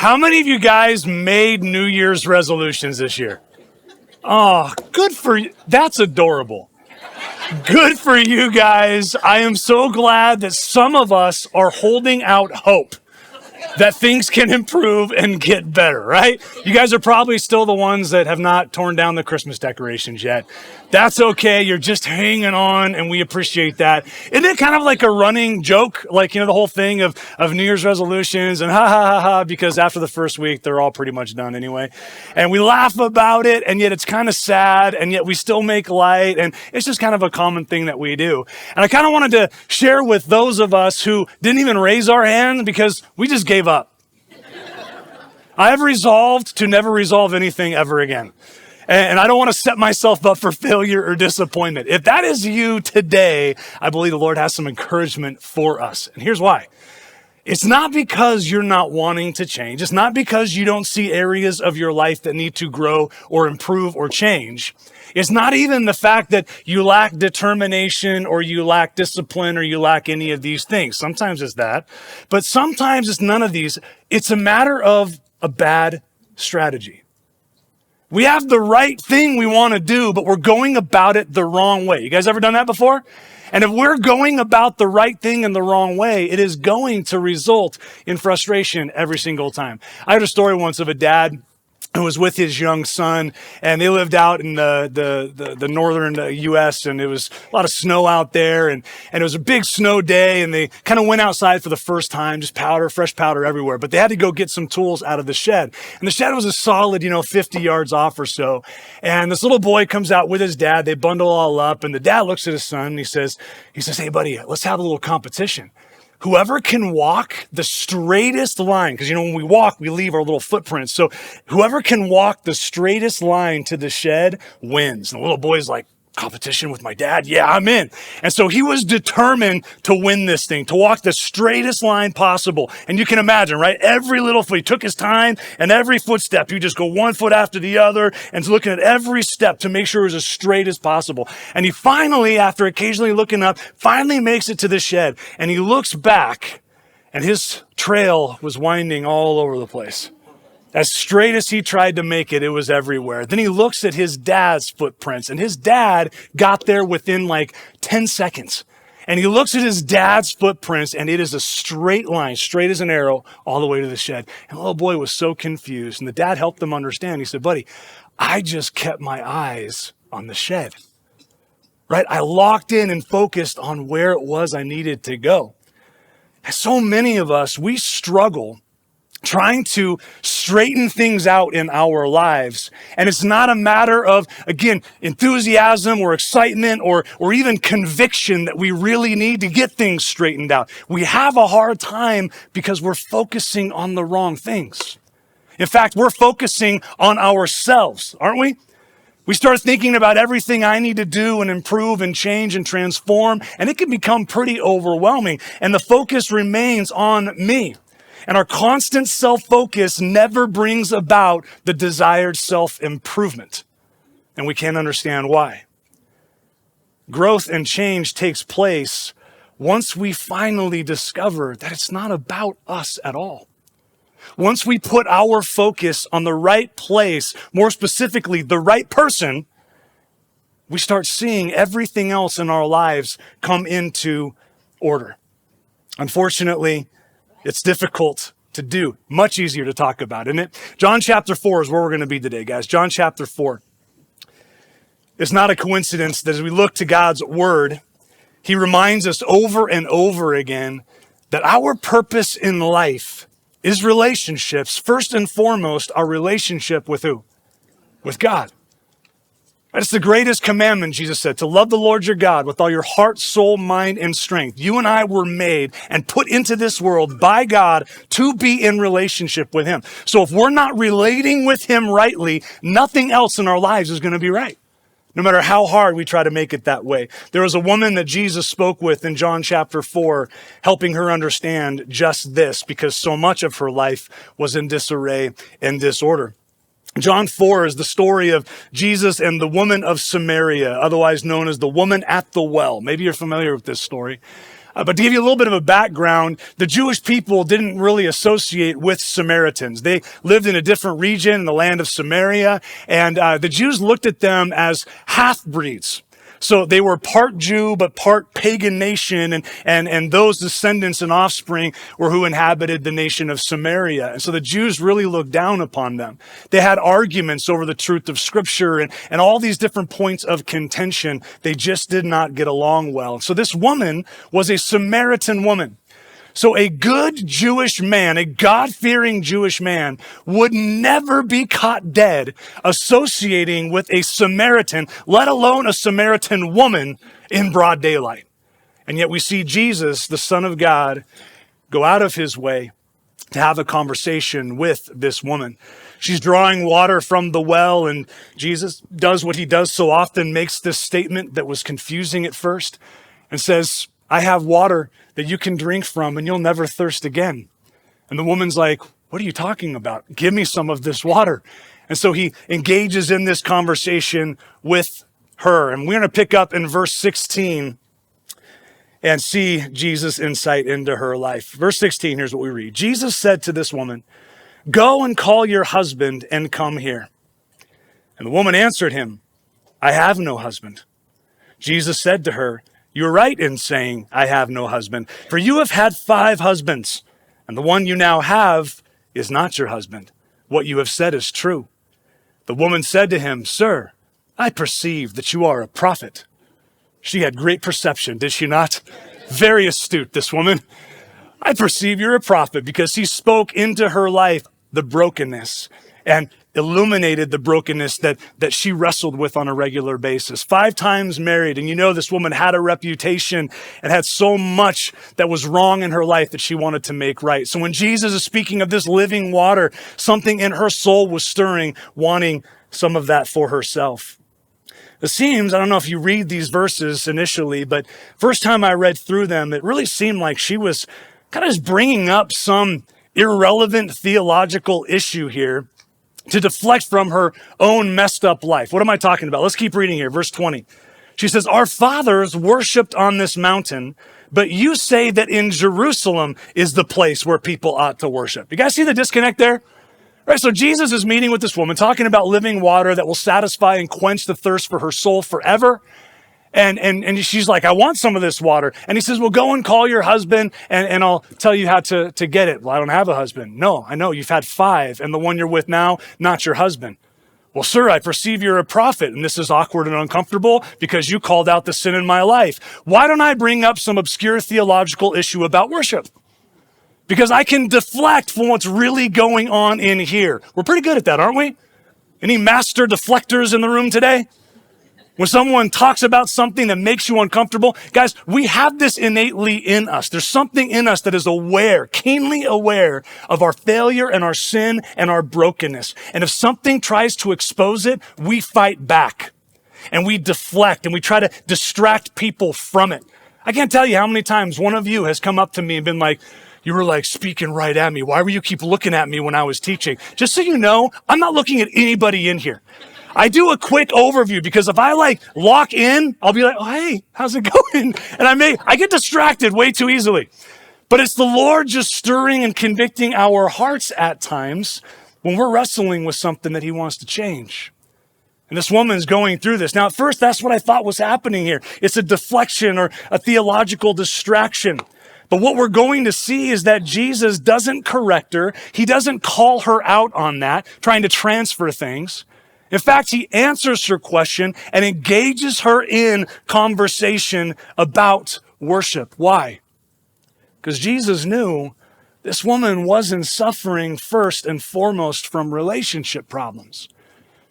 How many of you guys made New Year's resolutions this year? Oh, good for you. That's adorable. Good for you guys. I am so glad that some of us are holding out hope that things can improve and get better, right? You guys are probably still the ones that have not torn down the Christmas decorations yet. That's okay. You're just hanging on, and we appreciate that. Isn't it kind of like a running joke? Like, the whole thing of New Year's resolutions and ha, ha, ha, ha, because after the first week, they're all pretty much done anyway. And we laugh about it, and yet it's kind of sad, and yet we still make light, and it's just kind of a common thing that we do. And I kind of wanted to share with those of us who didn't even raise our hand because we just gave up. I have resolved to never resolve anything ever again. And I don't want to set myself up for failure or disappointment. If that is you today, I believe the Lord has some encouragement for us. And here's why. It's not because you're not wanting to change. It's not because you don't see areas of your life that need to grow or improve or change. It's not even the fact that you lack determination or you lack discipline or you lack any of these things. Sometimes it's that, but sometimes it's none of these. It's a matter of a bad strategy. We have the right thing we want to do, but we're going about it the wrong way. You guys ever done that before? And if we're going about the right thing in the wrong way, it is going to result in frustration every single time. I heard a story once of a dad who was with his young son, and they lived out in the northern U.S., and it was a lot of snow out there, and it was a big snow day, and they kind of went outside for the first time, just powder, fresh powder everywhere, but they had to go get some tools out of the shed, and the shed was a solid, 50 yards off or so, and this little boy comes out with his dad, they bundle all up, and the dad looks at his son, and he says, hey, buddy, let's have a little competition. Whoever can walk the straightest line, because when we walk, we leave our little footprints. So whoever can walk the straightest line to the shed wins. And the little boy's like, competition with my dad? Yeah, I'm in. And so he was determined to win this thing, to walk the straightest line possible. And you can imagine, right? Every little foot, he took his time, and every footstep, you just go one foot after the other, and looking at every step to make sure it was as straight as possible. And he finally, after occasionally looking up, finally makes it to the shed. And he looks back, and his trail was winding all over the place. As straight as he tried to make it, it was everywhere. Then he looks at his dad's footprints, and his dad got there within like 10 seconds. And he looks at his dad's footprints, and it is a straight line, straight as an arrow, all the way to the shed. And the little boy was so confused, and the dad helped him understand. He said, buddy, I just kept my eyes on the shed, right? I locked in and focused on where it was I needed to go. And so many of us, we struggle trying to straighten things out in our lives. And it's not a matter of, again, enthusiasm or excitement or even conviction that we really need to get things straightened out. We have a hard time because we're focusing on the wrong things. In fact, we're focusing on ourselves, aren't we? We start thinking about everything I need to do and improve and change and transform, and it can become pretty overwhelming. And the focus remains on me. And our constant self-focus never brings about the desired self-improvement. And we can't understand why. Growth and change takes place once we finally discover that it's not about us at all. Once we put our focus on the right place, more specifically, the right person, we start seeing everything else in our lives come into order. Unfortunately, it's difficult to do. Much easier to talk about, isn't it? John chapter 4 is where we're going to be today, guys. John chapter 4. It's not a coincidence that as we look to God's word, he reminds us over and over again that our purpose in life is relationships. First and foremost, our relationship with who? With God. It's the greatest commandment, Jesus said, to love the Lord your God with all your heart, soul, mind, and strength. You and I were made and put into this world by God to be in relationship with him. So if we're not relating with him rightly, nothing else in our lives is going to be right, no matter how hard we try to make it that way. There was a woman that Jesus spoke with in John chapter 4, helping her understand just this, because so much of her life was in disarray and disorder. John 4 is the story of Jesus and the woman of Samaria, otherwise known as the woman at the well. Maybe you're familiar with this story. But to give you a little bit of a background, the Jewish people didn't really associate with Samaritans. They lived in a different region in the land of Samaria, and the Jews looked at them as half-breeds. So they were part Jew, but part pagan nation, and those descendants and offspring were who inhabited the nation of Samaria. And so the Jews really looked down upon them. They had arguments over the truth of Scripture and all these different points of contention. They just did not get along well. So this woman was a Samaritan woman. So a good Jewish man, a God-fearing Jewish man, would never be caught dead associating with a Samaritan, let alone a Samaritan woman, in broad daylight. And yet we see Jesus, the Son of God, go out of his way to have a conversation with this woman. She's drawing water from the well, and Jesus does what he does so often, makes this statement that was confusing at first, and says, I have water that you can drink from and you'll never thirst again. And the woman's like, what are you talking about? Give me some of this water. And so he engages in this conversation with her. And we're going to pick up in verse 16 and see Jesus' insight into her life. Verse 16, here's what we read. Jesus said to this woman, go and call your husband and come here. And the woman answered him, I have no husband. Jesus said to her, you're right in saying, I have no husband, for you have had 5 husbands, and the one you now have is not your husband. What you have said is true. The woman said to him, sir, I perceive that you are a prophet. She had great perception, did she not? Very astute, this woman. I perceive you're a prophet, because he spoke into her life the brokenness and illuminated the brokenness that she wrestled with on a regular basis. 5 times married, and you know this woman had a reputation and had so much that was wrong in her life that she wanted to make right. So when Jesus is speaking of this living water, something in her soul was stirring, wanting some of that for herself. It seems, I don't know if you read these verses initially, but first time I read through them, it really seemed like she was kind of just bringing up some irrelevant theological issue here to deflect from her own messed up life. What am I talking about? Let's keep reading here. Verse 20. She says, our fathers worshiped on this mountain, but you say that in Jerusalem is the place where people ought to worship. You guys see the disconnect there? Right, so Jesus is meeting with this woman, talking about living water that will satisfy and quench the thirst for her soul forever. And she's like, I want some of this water. And he says, well, go and call your husband and I'll tell you how to get it. Well, I don't have a husband. No, I know you've had 5 and the one you're with now, not your husband. Well, sir, I perceive you're a prophet and this is awkward and uncomfortable because you called out the sin in my life. Why don't I bring up some obscure theological issue about worship? Because I can deflect from what's really going on in here. We're pretty good at that, aren't we? Any master deflectors in the room today? When someone talks about something that makes you uncomfortable, guys, we have this innately in us. There's something in us that is aware, keenly aware of our failure and our sin and our brokenness. And if something tries to expose it, we fight back and we deflect and we try to distract people from it. I can't tell you how many times one of you has come up to me and been like, you were like speaking right at me. Why were you keep looking at me when I was teaching? Just so you know, I'm not looking at anybody in here. I do a quick overview because if I like lock in, I'll be like, oh, hey, how's it going? And I get distracted way too easily. But it's the Lord just stirring and convicting our hearts at times when we're wrestling with something that he wants to change. And this woman's going through this. Now, at first, that's what I thought was happening here. It's a deflection or a theological distraction. But what we're going to see is that Jesus doesn't correct her. He doesn't call her out on that, trying to transfer things. In fact, he answers her question and engages her in conversation about worship. Why? Because Jesus knew this woman wasn't suffering first and foremost from relationship problems.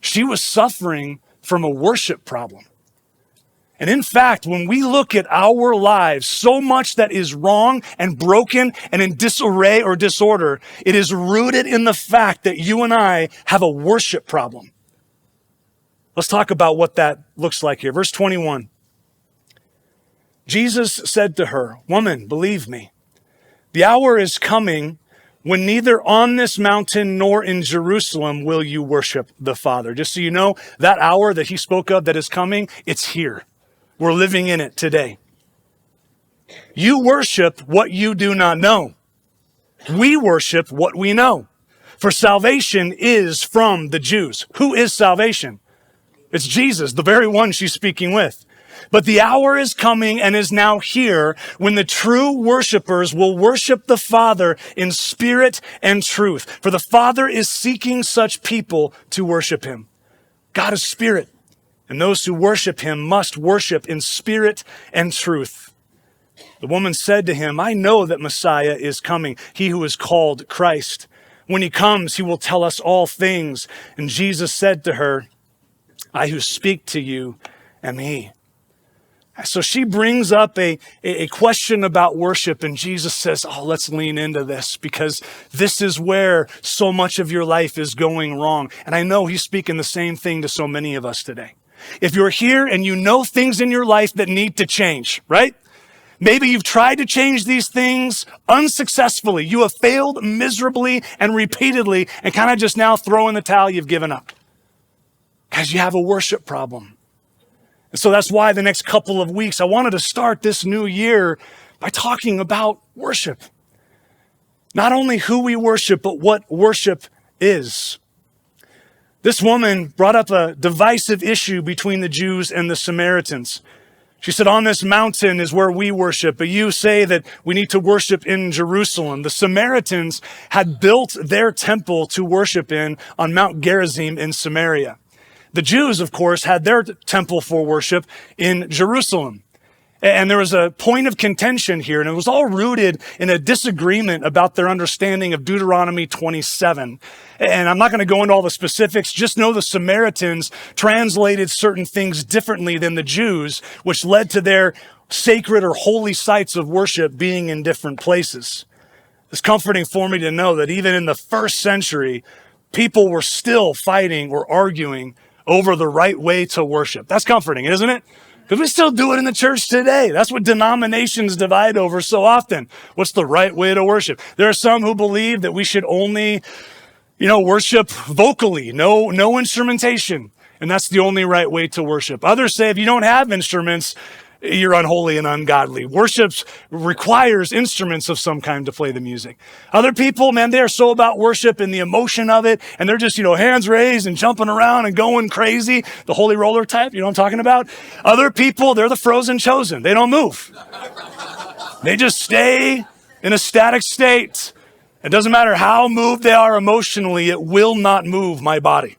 She was suffering from a worship problem. And in fact, when we look at our lives, so much that is wrong and broken and in disarray or disorder, it is rooted in the fact that you and I have a worship problem. Let's talk about what that looks like here. Verse 21. Jesus said to her, woman, believe me, the hour is coming when neither on this mountain nor in Jerusalem will you worship the Father. Just so you know, that hour that he spoke of that is coming, it's here. We're living in it today. You worship what you do not know. We worship what we know. For salvation is from the Jews. Who is salvation? It's Jesus, the very one she's speaking with. But the hour is coming and is now here when the true worshipers will worship the Father in spirit and truth. For the Father is seeking such people to worship him. God is spirit, and those who worship him must worship in spirit and truth. The woman said to him, I know that Messiah is coming, he who is called Christ. When he comes, he will tell us all things. And Jesus said to her, I who speak to you am he. So she brings up a question about worship, and Jesus says, let's lean into this because this is where so much of your life is going wrong. And I know he's speaking the same thing to so many of us today. If you're here and you know things in your life that need to change, right? Maybe you've tried to change these things unsuccessfully. You have failed miserably and repeatedly and kind of just now throw in the towel, you've given up because you have a worship problem. And so that's why the next couple of weeks, I wanted to start this new year by talking about worship. Not only who we worship, but what worship is. This woman brought up a divisive issue between the Jews and the Samaritans. She said, on this mountain is where we worship, but you say that we need to worship in Jerusalem. The Samaritans had built their temple to worship in on Mount Gerizim in Samaria. The Jews, of course, had their temple for worship in Jerusalem. And there was a point of contention here, and it was all rooted in a disagreement about their understanding of Deuteronomy 27. And I'm not going to go into all the specifics, just know the Samaritans translated certain things differently than the Jews, which led to their sacred or holy sites of worship being in different places. It's comforting for me to know that even in the first century, people were still fighting or arguing over the right way to worship. That's comforting, isn't it? Because we still do it in the church today. That's what denominations divide over so often. What's the right way to worship? There are some who believe that we should only, worship vocally, no instrumentation. And that's the only right way to worship. Others say if you don't have instruments, you're unholy and ungodly. Worship requires instruments of some kind to play the music. Other people, man, they are so about worship and the emotion of it, and they're just, hands raised and jumping around and going crazy. The holy roller type, you know what I'm talking about? Other people, they're the frozen chosen. They don't move. They just stay in a static state. It doesn't matter how moved they are emotionally, it will not move my body.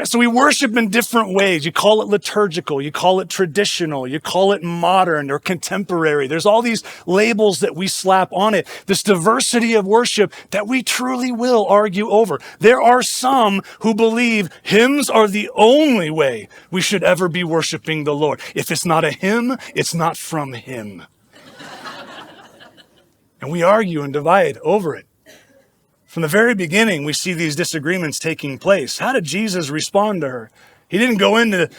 So we worship in different ways. You call it liturgical, you call it traditional, you call it modern or contemporary. There's all these labels that we slap on it. This diversity of worship that we truly will argue over. There are some who believe hymns are the only way we should ever be worshiping the Lord. If it's not a hymn, it's not from him. And we argue and divide over it. From the very beginning, we see these disagreements taking place. How did Jesus respond to her? He didn't go into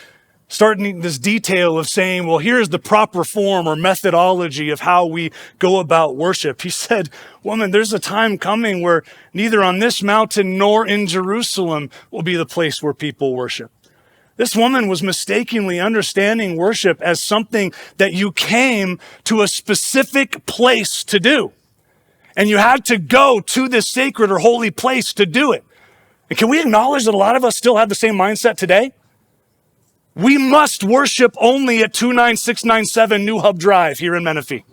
starting this detail of saying, well, here's the proper form or methodology of how we go about worship. He said, woman, there's a time coming where neither on this mountain nor in Jerusalem will be the place where people worship. This woman was mistakenly understanding worship as something that you came to a specific place to do. And you had to go to this sacred or holy place to do it. And can we acknowledge that a lot of us still have the same mindset today? We must worship only at 29697 New Hub Drive here in Menifee.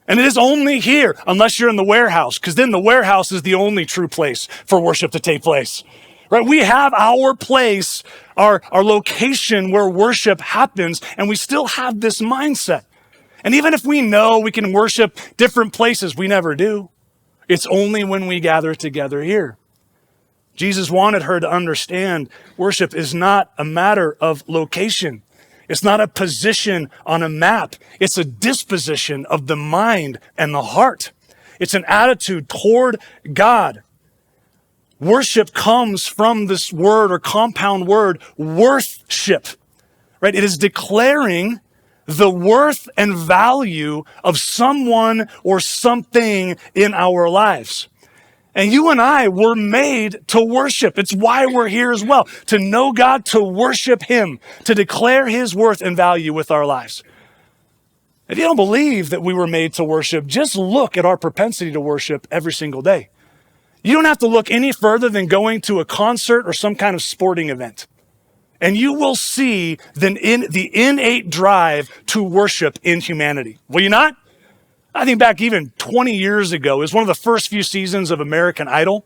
And it is only here, unless you're in the warehouse, because then the warehouse is the only true place for worship to take place. Right? We have our place, our location where worship happens, and we still have this mindset. And even if we know we can worship different places, we never do. It's only when we gather together here. Jesus wanted her to understand worship is not a matter of location. It's not a position on a map. It's a disposition of the mind and the heart. It's an attitude toward God. Worship comes from this word or compound word, worthship, right? It is declaring the worth and value of someone or something in our lives. And you and I were made to worship. It's why we're here as well, to know God, to worship him, to declare his worth and value with our lives. If you don't believe that we were made to worship, just look at our propensity to worship every single day. You don't have to look any further than going to a concert or some kind of sporting event. And you will see the innate drive to worship in humanity. Will you not? I think back even 20 years ago, it was one of the first few seasons of American Idol.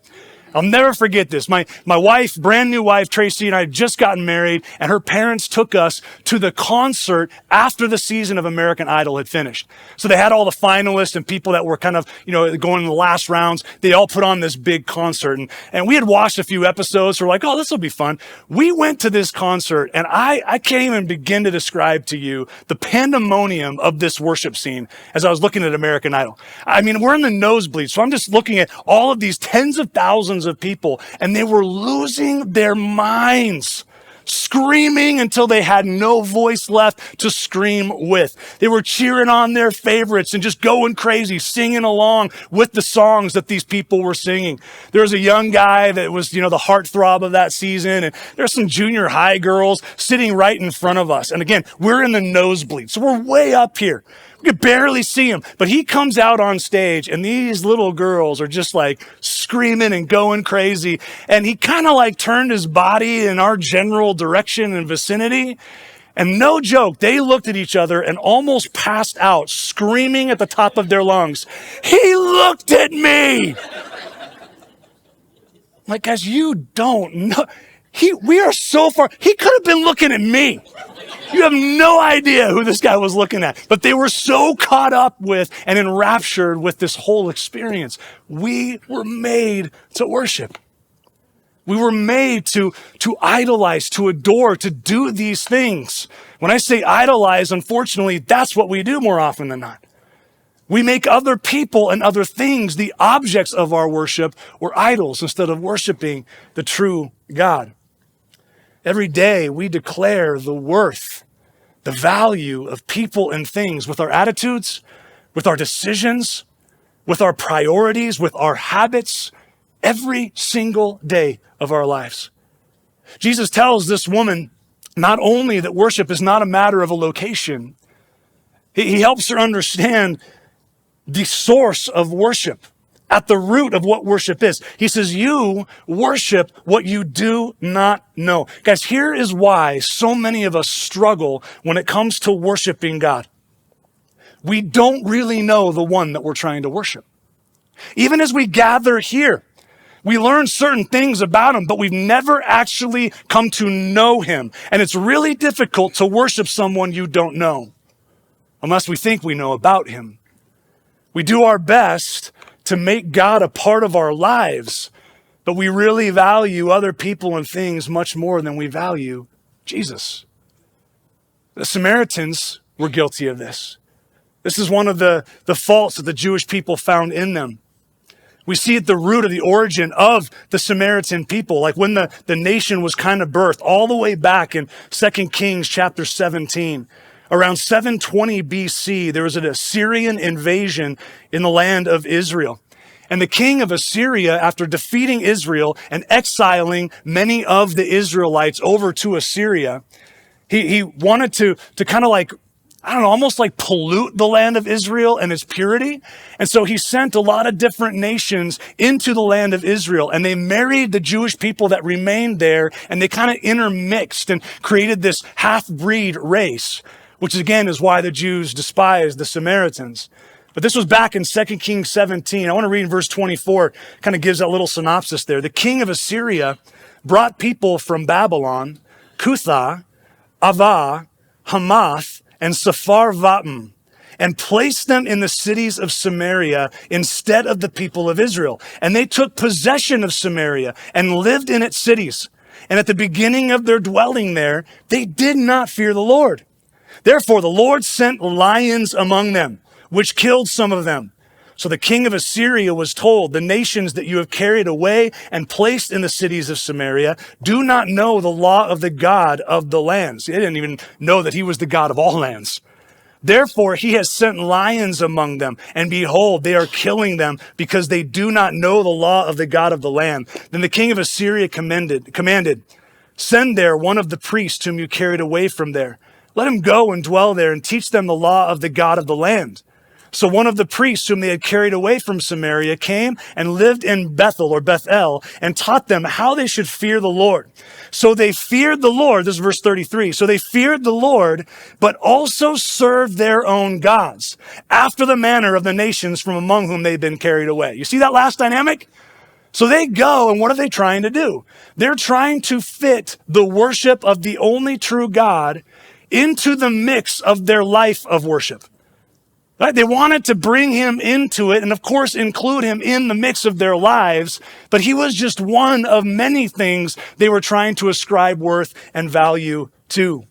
I'll never forget this. My wife, brand new wife, Tracy, and I had just gotten married, and her parents took us to the concert after the season of American Idol had finished. So they had all the finalists and people that were kind of, going in the last rounds. They all put on this big concert, and we had watched a few episodes. So we're like, oh, this will be fun. We went to this concert, and I can't even begin to describe to you the pandemonium of this worship scene as I was looking at American Idol. I mean, we're in the nosebleed, so I'm just looking at all of these tens of thousands of people, and they were losing their minds, screaming until they had no voice left to scream with. They were cheering on their favorites and just going crazy, singing along with the songs that these people were singing. There was a young guy that was, the heartthrob of that season, and there's some junior high girls sitting right in front of us. And again, we're in the nosebleed, so we're way up here. We could barely see him, but he comes out on stage, and these little girls are just like screaming and going crazy. And he kind of like turned his body in our general direction and vicinity. And no joke, they looked at each other and almost passed out, screaming at the top of their lungs, "He looked at me!" Like, guys, you don't know. We are so far. He could have been looking at me. You have no idea who this guy was looking at. But they were so caught up with and enraptured with this whole experience. We were made to worship. We were made to idolize, to adore, to do these things. When I say idolize, unfortunately, that's what we do more often than not. We make other people and other things the objects of our worship or idols instead of worshiping the true God. Every day we declare the worth, the value of people and things with our attitudes, with our decisions, with our priorities, with our habits, every single day of our lives. Jesus tells this woman not only that worship is not a matter of a location, he helps her understand the source of worship, at the root of what worship is. He says, you worship what you do not know. Guys, here is why so many of us struggle when it comes to worshiping God. We don't really know the one that we're trying to worship. Even as we gather here, we learn certain things about him, but we've never actually come to know him. And it's really difficult to worship someone you don't know, unless we think we know about him. We do our best to make God a part of our lives, but we really value other people and things much more than we value Jesus. The Samaritans were guilty of this. This is one of the faults that the Jewish people found in them. We see at the root of the origin of the Samaritan people, like when the nation was kind of birthed, all the way back in 2 Kings chapter 17. Around 720 BC, there was an Assyrian invasion in the land of Israel. And the king of Assyria, after defeating Israel and exiling many of the Israelites over to Assyria, he wanted to kind of like, almost like pollute the land of Israel and its purity. And so he sent a lot of different nations into the land of Israel, and they married the Jewish people that remained there, and they kind of intermixed and created this half-breed race, which again is why the Jews despised the Samaritans. But this was back in 2 Kings 17. I want to read in verse 24, kind of gives that little synopsis there. The king of Assyria brought people from Babylon, Cutha, Ava, Hamath, and Sepharvaim, and placed them in the cities of Samaria instead of the people of Israel. And they took possession of Samaria and lived in its cities. And at the beginning of their dwelling there, they did not fear the Lord. Therefore, the Lord sent lions among them, which killed some of them. So the king of Assyria was told, the nations that you have carried away and placed in the cities of Samaria do not know the law of the God of the lands. They didn't even know that he was the God of all lands. Therefore, he has sent lions among them, and behold, they are killing them because they do not know the law of the God of the land. Then the king of Assyria commanded, send there one of the priests whom you carried away from there. Let him go and dwell there and teach them the law of the God of the land. So one of the priests whom they had carried away from Samaria came and lived in Bethel or Bethel and taught them how they should fear the Lord. So they feared the Lord. This is verse 33. So they feared the Lord, but also served their own gods after the manner of the nations from among whom they'd been carried away. You see that last dynamic? So they go, and what are they trying to do? They're trying to fit the worship of the only true God into the mix of their life of worship. Right? They wanted to bring him into it and, of course, include him in the mix of their lives, but he was just one of many things they were trying to ascribe worth and value to.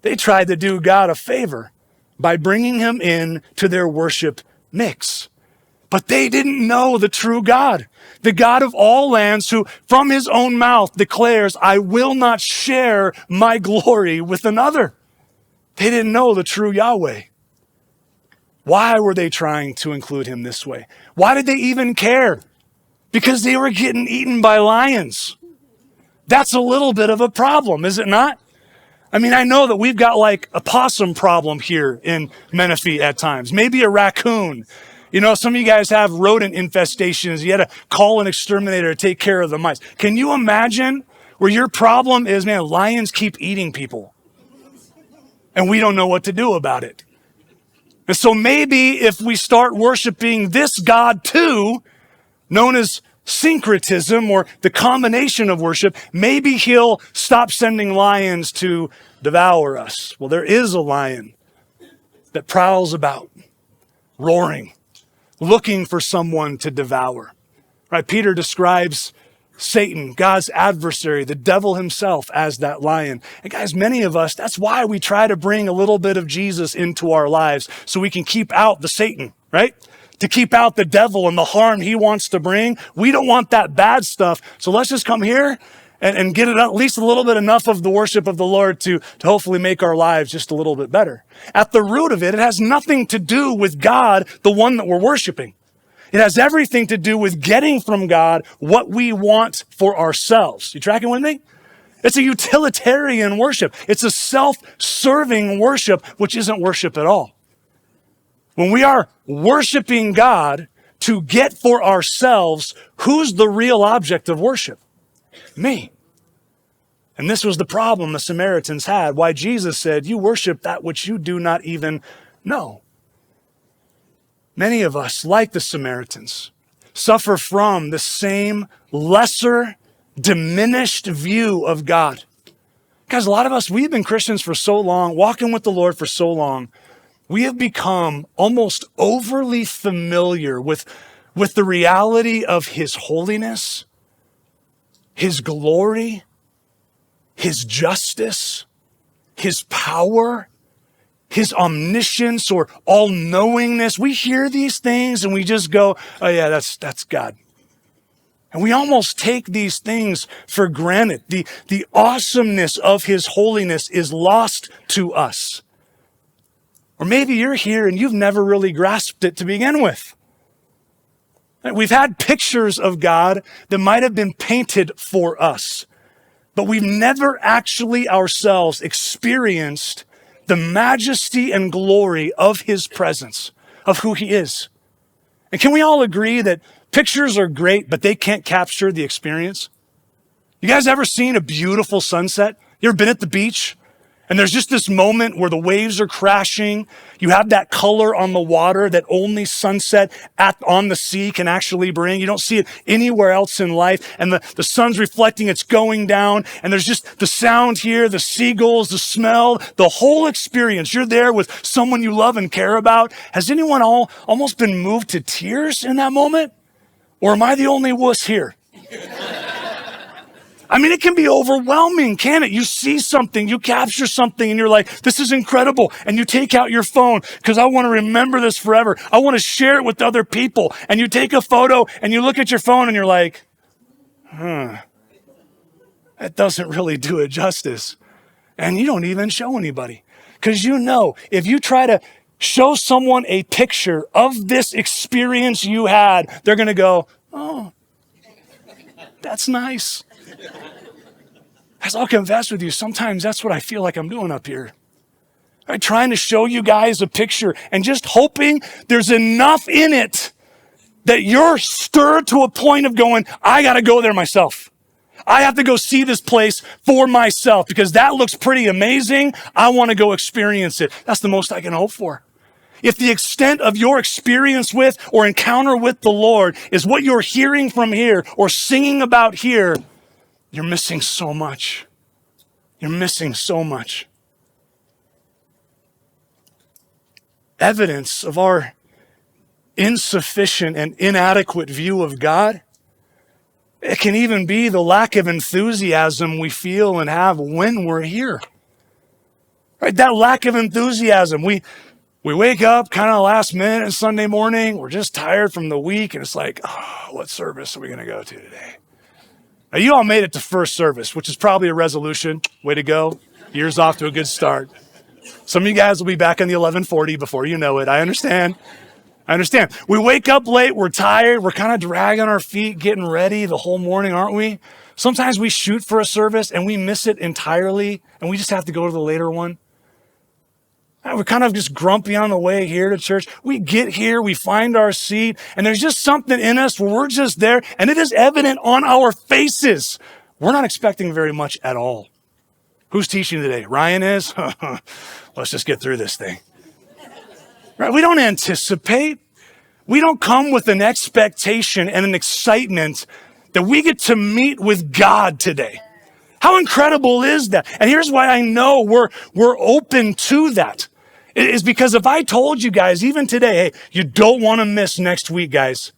They tried to do God a favor by bringing him in to their worship mix. But they didn't know the true God, the God of all lands, who from his own mouth declares, I will not share my glory with another. They didn't know the true Yahweh. Why were they trying to include him this way? Why did they even care? Because they were getting eaten by lions. That's a little bit of a problem, is it not? I mean, I know that we've got like a possum problem here in Menifee at times, maybe a raccoon. You know, some of you guys have rodent infestations. You had to call an exterminator to take care of the mice. Can you imagine where your problem is, man, lions keep eating people and we don't know what to do about it? And so maybe if we start worshiping this God too, known as syncretism or the combination of worship, maybe he'll stop sending lions to devour us. Well, there is a lion that prowls about, roaring, looking for someone to devour. Right? Peter describes Satan, God's adversary, the devil himself, as that lion. And guys, many of us, that's why we try to bring a little bit of Jesus into our lives so we can keep out the Satan, right? To keep out the devil and the harm he wants to bring. We don't want that bad stuff. So let's just come here and get it at least a little bit enough of the worship of the Lord to hopefully make our lives just a little bit better. At the root of it, it has nothing to do with God, the one that we're worshiping. It has everything to do with getting from God what we want for ourselves. You tracking with me? It's a utilitarian worship. It's a self-serving worship, which isn't worship at all. When we are worshiping God to get for ourselves, who's the real object of worship? Me. And this was the problem the Samaritans had, why Jesus said, you worship that which you do not even know. Many of us, like the Samaritans, suffer from the same lesser, diminished view of God. Guys, a lot of us, we've been Christians for so long, walking with the Lord for so long, we have become almost overly familiar with the reality of his holiness, his glory, his justice, his power, his omniscience or all-knowingness. We hear these things and we just go, oh yeah, that's God. And we almost take these things for granted. The awesomeness of his holiness is lost to us. Or maybe you're here and you've never really grasped it to begin with. We've had pictures of God that might have been painted for us, but we've never actually ourselves experienced the majesty and glory of his presence, of who he is. And can we all agree that pictures are great, but they can't capture the experience? You guys ever seen a beautiful sunset? You ever been at the beach? And there's just this moment where the waves are crashing. You have that color on the water that only sunset on the sea can actually bring. You don't see it anywhere else in life. And the sun's reflecting, it's going down. And there's just the sound here, the seagulls, the smell, the whole experience. You're there with someone you love and care about. Has anyone almost been moved to tears in that moment? Or am I the only wuss here? I mean, it can be overwhelming, can't it? You see something, you capture something, and you're like, this is incredible. And you take out your phone because I want to remember this forever. I want to share it with other people. And you take a photo and you look at your phone and you're like, that doesn't really do it justice. And you don't even show anybody. Because you know, if you try to show someone a picture of this experience you had, they're going to go, oh, that's nice. As I'll confess with you, sometimes that's what I feel like I'm doing up here. I'm trying to show you guys a picture and just hoping there's enough in it that you're stirred to a point of going, I got to go there myself. I have to go see this place for myself because that looks pretty amazing. I want to go experience it. That's the most I can hope for. If the extent of your experience with or encounter with the Lord is what you're hearing from here or singing about here, you're missing so much. You're missing so much. Evidence of our insufficient and inadequate view of God. It can even be the lack of enthusiasm we feel and have when we're here. Right? That lack of enthusiasm. We wake up kind of last minute Sunday morning. We're just tired from the week. And it's like, oh, what service are we going to go to today? Now, you all made it to first service, which is probably a resolution. Way to go. Year's off to a good start. Some of you guys will be back in the 1140 before you know it. I understand. We wake up late. We're tired. We're kind of dragging our feet, getting ready the whole morning, aren't we? Sometimes we shoot for a service and we miss it entirely, and we just have to go to the later one. We're kind of just grumpy on the way here to church. We get here, we find our seat, and there's just something in us where we're just there, and it is evident on our faces. We're not expecting very much at all. Who's teaching today? Ryan is? Let's just get through this thing. Right? We don't anticipate. We don't come with an expectation and an excitement that we get to meet with God today. How incredible is that? And here's why I know we're open to that. It is because if I told you guys, even today, hey, you don't want to miss next week, guys.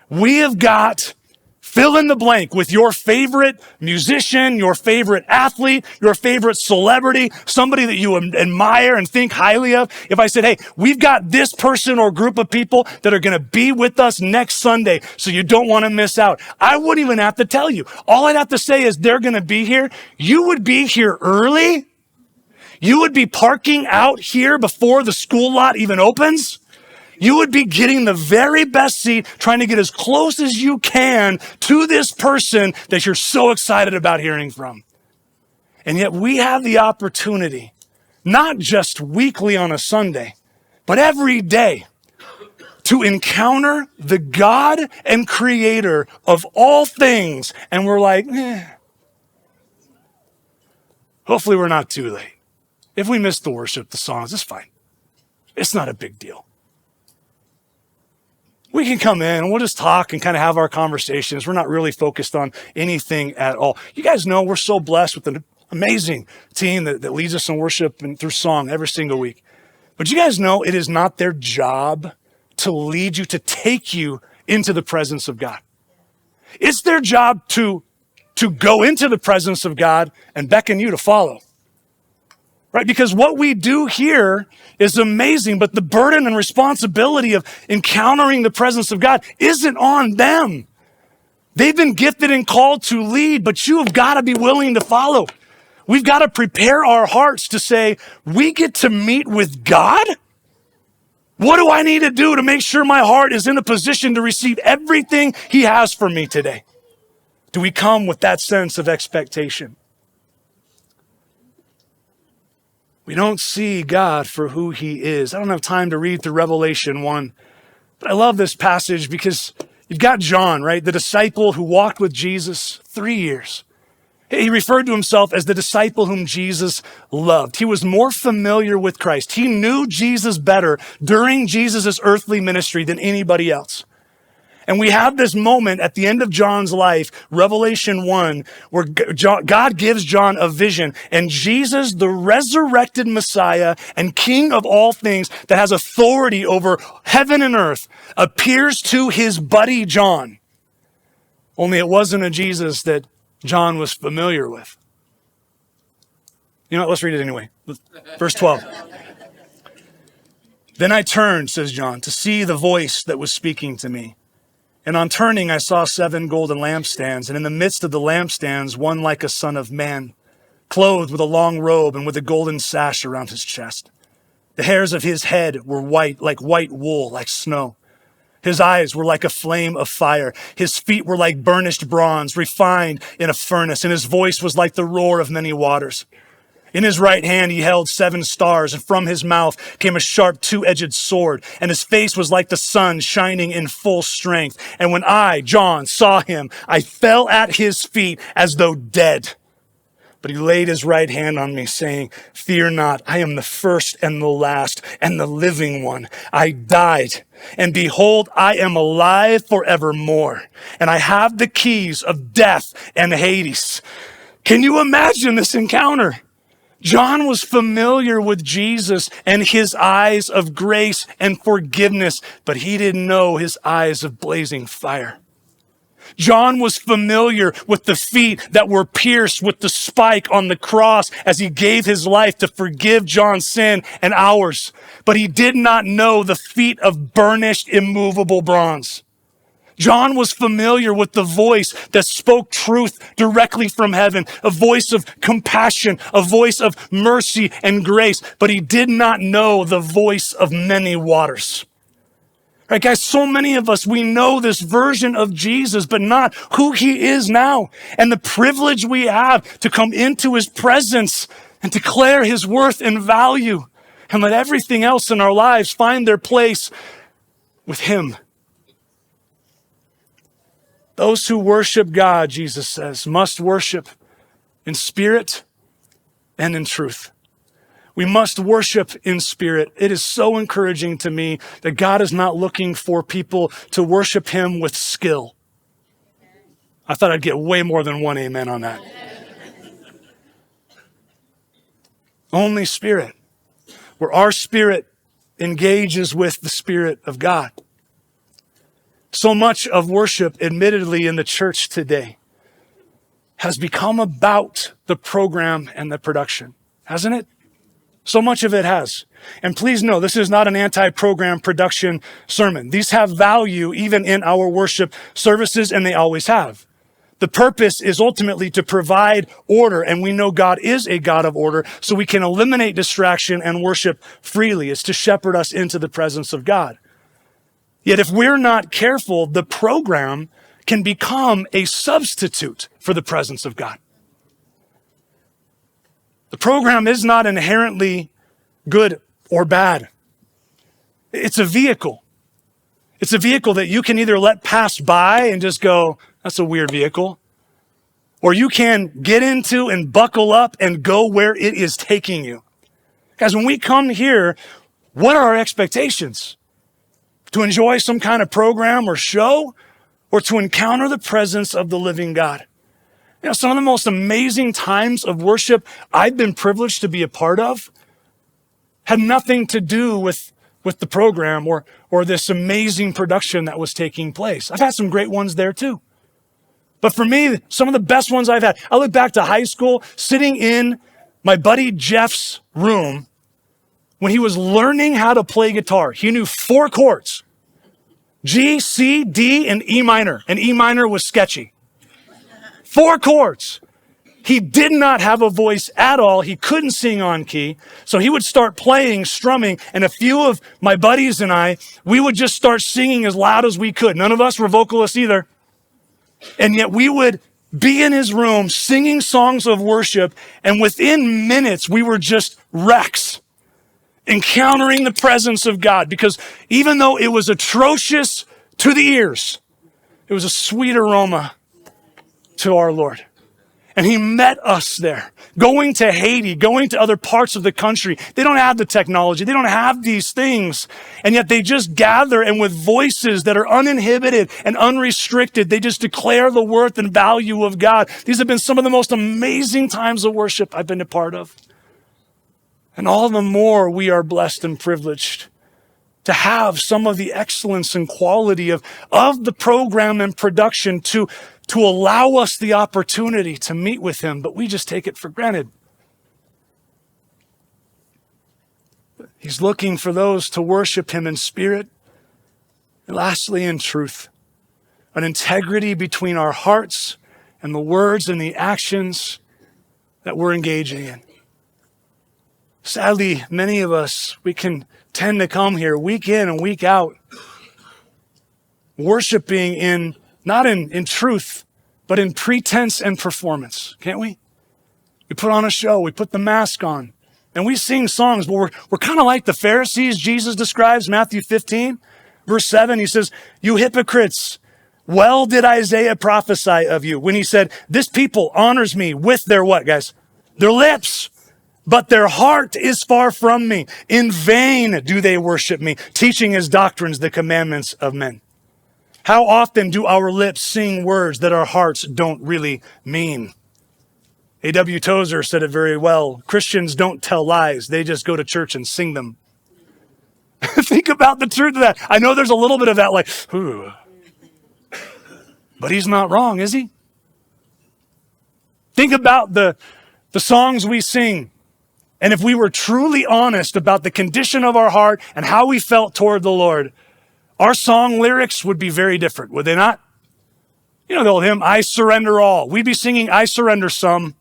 We have got fill in the blank with your favorite musician, your favorite athlete, your favorite celebrity, somebody that you admire and think highly of. If I said, hey, we've got this person or group of people that are going to be with us next Sunday, so you don't want to miss out. I wouldn't even have to tell you. All I'd have to say is they're going to be here. You would be here early. You would be parking out here before the school lot even opens. You would be getting the very best seat, trying to get as close as you can to this person that you're so excited about hearing from. And yet we have the opportunity, not just weekly on a Sunday, but every day, to encounter the God and creator of all things. And we're like, hopefully we're not too late. If we miss the worship, the songs, it's fine. It's not a big deal. We can come in and we'll just talk and kind of have our conversations. We're not really focused on anything at all. You guys know we're so blessed with an amazing team that leads us in worship and through song every single week. But you guys know it is not their job to lead you, to take you into the presence of God. It's their job to go into the presence of God and beckon you to follow. Right? Because what we do here is amazing, but the burden and responsibility of encountering the presence of God isn't on them. They've been gifted and called to lead, but you have got to be willing to follow. We've got to prepare our hearts to say, we get to meet with God? What do I need to do to make sure my heart is in a position to receive everything He has for me today? Do we come with that sense of expectation? We don't see God for who He is. I don't have time to read through Revelation 1, but I love this passage because you've got John, right? The disciple who walked with Jesus 3 years. He referred to himself as the disciple whom Jesus loved. He was more familiar with Christ. He knew Jesus better during Jesus' earthly ministry than anybody else. And we have this moment at the end of John's life, Revelation 1, where God gives John a vision. And Jesus, the resurrected Messiah and King of all things that has authority over heaven and earth, appears to his buddy John. Only it wasn't a Jesus that John was familiar with. You know what? Let's read it anyway. Verse 12. Then I turned, says John, to see the voice that was speaking to me. And on turning, I saw 7 golden lampstands, and in the midst of the lampstands, one like a son of man, clothed with a long robe and with a golden sash around his chest. The hairs of his head were white, like white wool, like snow. His eyes were like a flame of fire. His feet were like burnished bronze, refined in a furnace, and his voice was like the roar of many waters. In his right hand he held 7 stars, and from his mouth came a sharp 2-edged sword, and his face was like the sun shining in full strength. And when I, John, saw him, I fell at his feet as though dead. But he laid his right hand on me, saying, "Fear not, I am the first and the last and the living one. I died, and behold, I am alive forevermore, and I have the keys of death and Hades." Can you imagine this encounter? John was familiar with Jesus and his eyes of grace and forgiveness, but he didn't know his eyes of blazing fire. John was familiar with the feet that were pierced with the spike on the cross as he gave his life to forgive John's sin and ours, but he did not know the feet of burnished, immovable bronze. John was familiar with the voice that spoke truth directly from heaven, a voice of compassion, a voice of mercy and grace, but he did not know the voice of many waters. Right, guys, so many of us, we know this version of Jesus, but not who he is now. And the privilege we have to come into his presence and declare his worth and value and let everything else in our lives find their place with him. Those who worship God, Jesus says, must worship in spirit and in truth. We must worship in spirit. It is so encouraging to me that God is not looking for people to worship him with skill. I thought I'd get way more than one amen on that. Only spirit, where our spirit engages with the Spirit of God. So much of worship, admittedly, in the church today has become about the program and the production, hasn't it? So much of it has. And please know, this is not an anti-program production sermon. These have value even in our worship services, and they always have. The purpose is ultimately to provide order, and we know God is a God of order, so we can eliminate distraction and worship freely. It's to shepherd us into the presence of God. Yet if we're not careful, the program can become a substitute for the presence of God. The program is not inherently good or bad. It's a vehicle. It's a vehicle that you can either let pass by and just go, "That's a weird vehicle," or you can get into and buckle up and go where it is taking you. Guys, when we come here, what are our expectations? To enjoy some kind of program or show, or to encounter the presence of the living God? You know, some of the most amazing times of worship I've been privileged to be a part of had nothing to do with the program or this amazing production that was taking place. I've had some great ones there too. But for me, some of the best ones I've had, I look back to high school, sitting in my buddy Jeff's room when he was learning how to play guitar. He knew 4 chords: G, C, D, and E minor. And E minor was sketchy. 4 chords. He did not have a voice at all. He couldn't sing on key. So he would start playing, strumming, and a few of my buddies and I, we would just start singing as loud as we could. None of us were vocalists either. And yet we would be in his room singing songs of worship, and within minutes we were just wrecks, encountering the presence of God, because even though it was atrocious to the ears, it was a sweet aroma to our Lord. And he met us there. Going to Haiti, going to other parts of the country, they don't have the technology, they don't have these things, and yet they just gather, and with voices that are uninhibited and unrestricted, they just declare the worth and value of God. These have been some of the most amazing times of worship I've been a part of. And all the more we are blessed and privileged to have some of the excellence and quality of the program and production to allow us the opportunity to meet with him, but we just take it for granted. He's looking for those to worship him in spirit, and lastly in truth, an integrity between our hearts and the words and the actions that we're engaging in. Sadly, many of us, we can tend to come here week in and week out, worshiping not in truth, but in pretense and performance, can't we? We put on a show. We put the mask on. And we sing songs, but we're kind of like the Pharisees Jesus describes, Matthew 15, verse 7. He says, you hypocrites, well did Isaiah prophesy of you when he said, this people honors me with their what, guys? Their lips, but their heart is far from me. In vain do they worship me, teaching as doctrines the commandments of men. How often do our lips sing words that our hearts don't really mean? A.W. Tozer said it very well. Christians don't tell lies. They just go to church and sing them. Think about the truth of that. I know there's a little bit of that like, ooh. But he's not wrong, is he? Think about the songs we sing. And if we were truly honest about the condition of our heart and how we felt toward the Lord, our song lyrics would be very different, would they not? You know the old hymn, I surrender all. We'd be singing, I surrender some.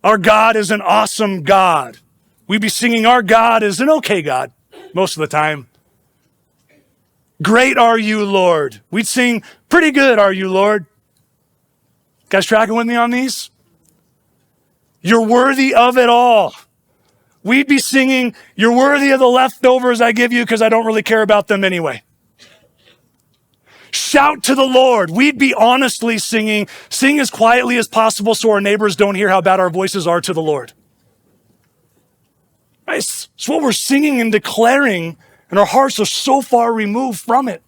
Our God is an awesome God. We'd be singing, our God is an okay God most of the time. Great are you, Lord. We'd sing, pretty good are you, Lord. Guys tracking with me on these? You're worthy of it all. We'd be singing, you're worthy of the leftovers I give you because I don't really care about them anyway. Shout to the Lord. We'd be honestly singing, sing as quietly as possible so our neighbors don't hear how bad our voices are to the Lord. Right? It's what we're singing and declaring, and our hearts are so far removed from it.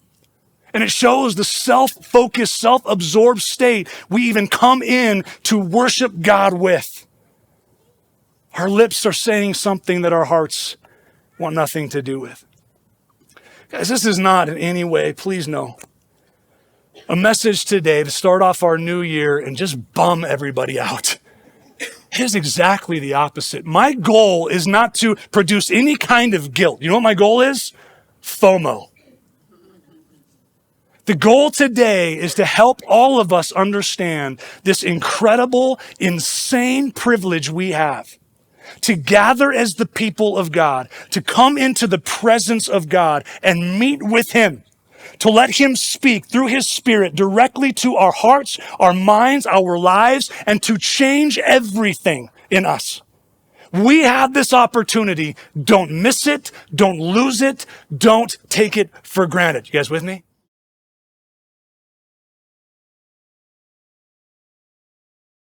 And it shows the self-focused, self-absorbed state we even come in to worship God with. Our lips are saying something that our hearts want nothing to do with. Guys, this is not in any way, please know, a message today to start off our new year and just bum everybody out. It is exactly the opposite. My goal is not to produce any kind of guilt. You know what my goal is? FOMO. The goal today is to help all of us understand this incredible, insane privilege we have to gather as the people of God, to come into the presence of God and meet with him, to let him speak through his Spirit directly to our hearts, our minds, our lives, and to change everything in us. We have this opportunity. Don't miss it. Don't lose it. Don't take it for granted. You guys with me?